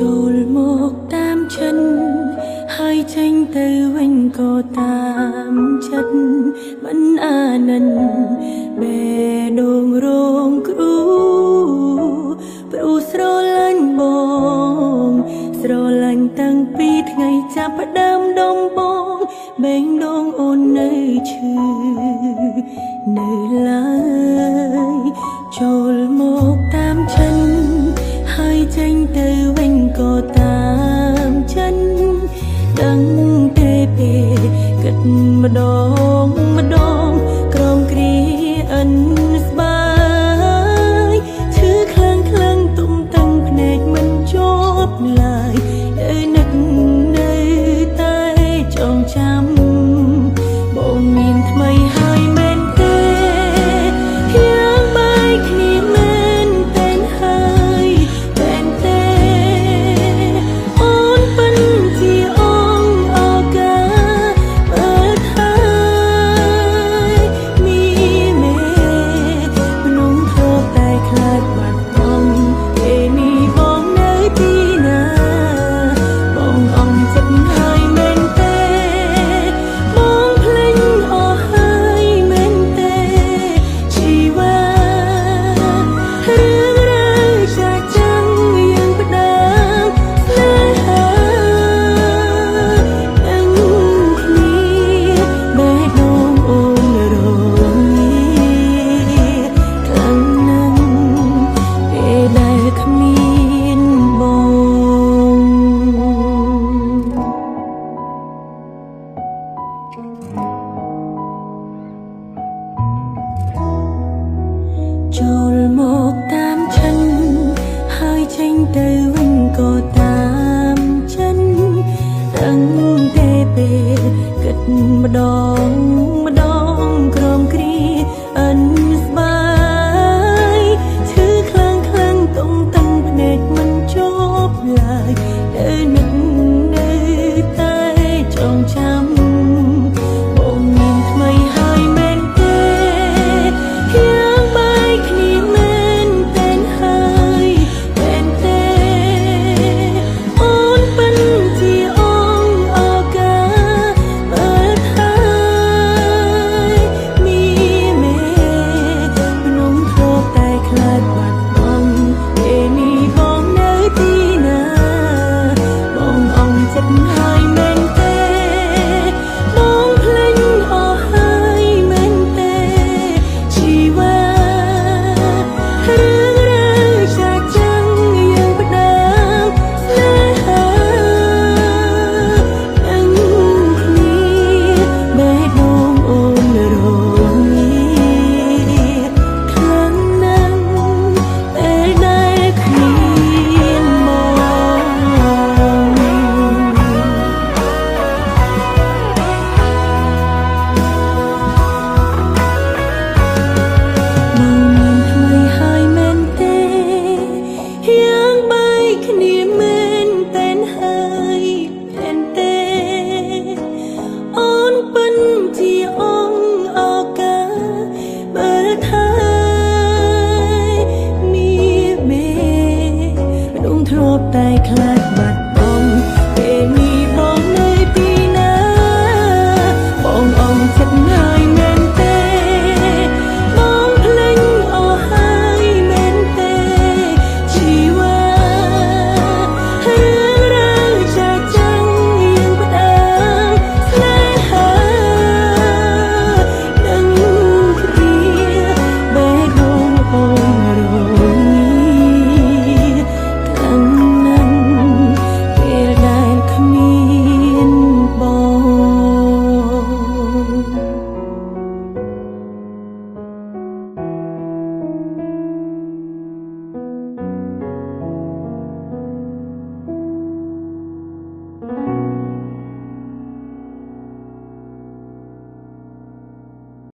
ចូលមកតាមចិនហើយចេញទៅវិញក៏តាមចិត្តមិនអាណិនបេះដូងរងគ្រូព្រោះស្រឡាញ់បងស្រឡាញ់តាំងពីថ្ងៃចាប់ផ្ដើមដំបងបេះដូងអូននៅឈឺនៅឡើយចូលមកតាមចិនហើយចេញទៅវិញក៏តាមចិនដឹងទេពេលគិតម្ដងម្ដងក្រំគ្រាអិនស្បាយឈឺខ្លាំងខ្លាំងទុំតឹងភ្នែកមិនជាប់ឡើយនៅនឹកនៅតែចងចាំបងមានថ្មីហើយមែនទេយ៉ាងបាយគ្នាមែនតែនហើយមែនទេអូនពិនជាអងអកាបើហើយមីមេក្នុងធ្លាប់តែខ្លាចបាត់បង់ពេលនេះបងនៅទីណាបងអងចិត្តហើយមែនទេបងភ្លេចអស់ហើយមែនទេជីវ៉ារឿងរ៉ាវចាស់ចាំងយើងផ្ដាំស្នេហាដឹងគ្នាបេះដូងអូនរងាខ្លាំងណាស់ពេលដែលគ្មានបង ចូលមកតាមចិនហើយចេញទៅវិញក៏តាមចិនដឹងទេពេលគិតម្ដងម្ដងក្រំគ្រាអិនស្បាយឈឺខ្លាំងខ្លាំងទុំតឹងភ្នែកមិនជាប់ឡើយនៅនឹក